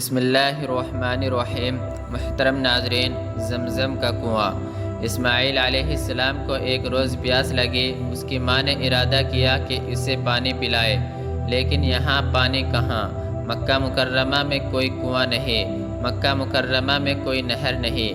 بسم اللہ الرحمن الرحیم۔ محترم ناظرین، زمزم کا کنواں۔ اسماعیل علیہ السلام کو ایک روز پیاس لگی۔ اس کی ماں نے ارادہ کیا کہ اسے پانی پلائے، لیکن یہاں پانی کہاں؟ مکہ مکرمہ میں کوئی کنواں نہیں، مکہ مکرمہ میں کوئی نہر نہیں۔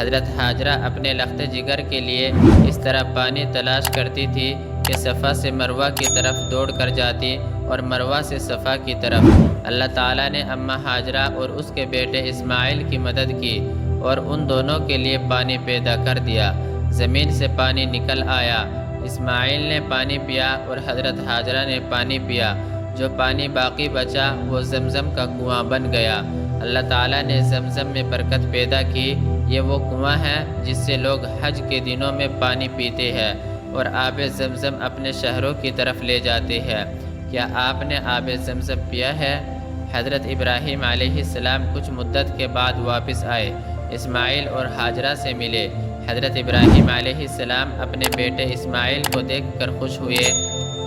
حضرت حاجرہ اپنے لخت جگر کے لیے اس طرح پانی تلاش کرتی تھی کہ صفا سے مروہ کی طرف دوڑ کر جاتی اور مروہ سے صفا کی طرف۔ اللہ تعالیٰ نے اماں حاجرہ اور اس کے بیٹے اسماعیل کی مدد کی اور ان دونوں کے لیے پانی پیدا کر دیا۔ زمین سے پانی نکل آیا۔ اسماعیل نے پانی پیا اور حضرت حاجرہ نے پانی پیا۔ جو پانی باقی بچا وہ زمزم کا کنواں بن گیا۔ اللہ تعالیٰ نے زمزم میں برکت پیدا کی۔ یہ وہ کنواں ہے جس سے لوگ حج کے دنوں میں پانی پیتے ہیں اور آب زمزم اپنے شہروں کی طرف لے جاتے ہیں۔ کیا آپ نے آب زمزم پیا ہے؟ حضرت ابراہیم علیہ السلام کچھ مدت کے بعد واپس آئے، اسماعیل اور حاجرہ سے ملے۔ حضرت ابراہیم علیہ السلام اپنے بیٹے اسماعیل کو دیکھ کر خوش ہوئے۔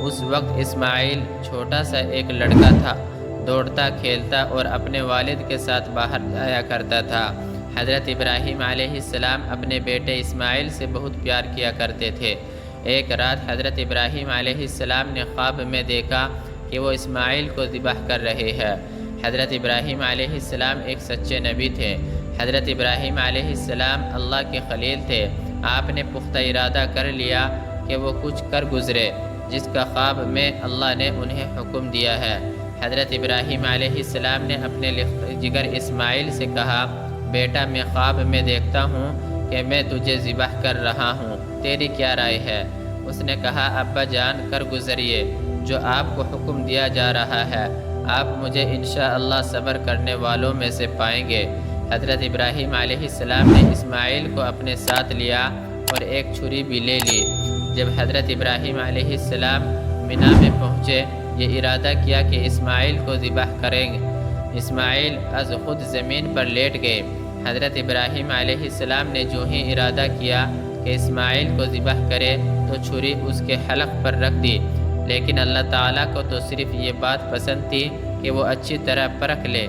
اس وقت اسماعیل چھوٹا سا ایک لڑکا تھا، دوڑتا کھیلتا اور اپنے والد کے ساتھ باہر جایا کرتا تھا۔ حضرت ابراہیم علیہ السلام اپنے بیٹے اسماعیل سے بہت پیار کیا کرتے تھے۔ ایک رات حضرت ابراہیم علیہ السلام نے خواب میں دیکھا کہ وہ اسماعیل کو ذبح کر رہے ہیں۔ حضرت ابراہیم علیہ السلام ایک سچے نبی تھے۔ حضرت ابراہیم علیہ السلام اللہ کے خلیل تھے۔ آپ نے پختہ ارادہ کر لیا کہ وہ کچھ کر گزرے جس کا خواب میں اللہ نے انہیں حکم دیا ہے۔ حضرت ابراہیم علیہ السلام نے اپنے جگر اسماعیل سے کہا، بیٹا میں خواب میں دیکھتا ہوں کہ میں تجھے ذبح کر رہا ہوں، تیری کیا رائے ہے؟ اس نے کہا، ابا جان کر گزریے جو آپ کو حکم دیا جا رہا ہے، آپ مجھے انشاءاللہ صبر کرنے والوں میں سے پائیں گے۔ حضرت ابراہیم علیہ السلام نے اسماعیل کو اپنے ساتھ لیا اور ایک چھری بھی لے لی۔ جب حضرت ابراہیم علیہ السلام مینا میں پہنچے، یہ ارادہ کیا کہ اسماعیل کو ذبح کریں گے۔ اسماعیل از خود زمین پر لیٹ گئے۔ حضرت ابراہیم علیہ السلام نے جو ہی ارادہ کیا کہ اسماعیل کو ذبح کرے تو چھری اس کے حلق پر رکھ دی، لیکن اللہ تعالیٰ کو تو صرف یہ بات پسند تھی کہ وہ اچھی طرح پرکھ لے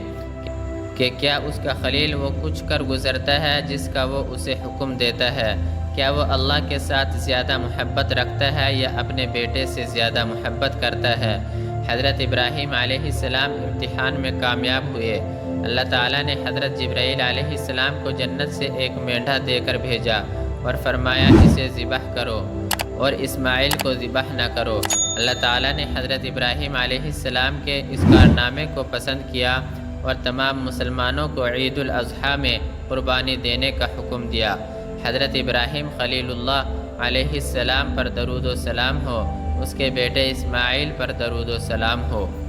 کہ کیا اس کا خلیل وہ کچھ کر گزرتا ہے جس کا وہ اسے حکم دیتا ہے، کیا وہ اللہ کے ساتھ زیادہ محبت رکھتا ہے یا اپنے بیٹے سے زیادہ محبت کرتا ہے۔ حضرت ابراہیم علیہ السلام امتحان میں کامیاب ہوئے۔ اللہ تعالیٰ نے حضرت جبرائیل علیہ السلام کو جنت سے ایک مینڈھا دے کر بھیجا اور فرمایا، اسے ذبح کرو اور اسماعیل کو ذبح نہ کرو۔ اللہ تعالیٰ نے حضرت ابراہیم علیہ السلام کے اس کارنامے کو پسند کیا اور تمام مسلمانوں کو عید الاضحیٰ میں قربانی دینے کا حکم دیا۔ حضرت ابراہیم خلیل اللہ علیہ السلام پر درود و سلام ہو، اس کے بیٹے اسماعیل پر درود و سلام ہو۔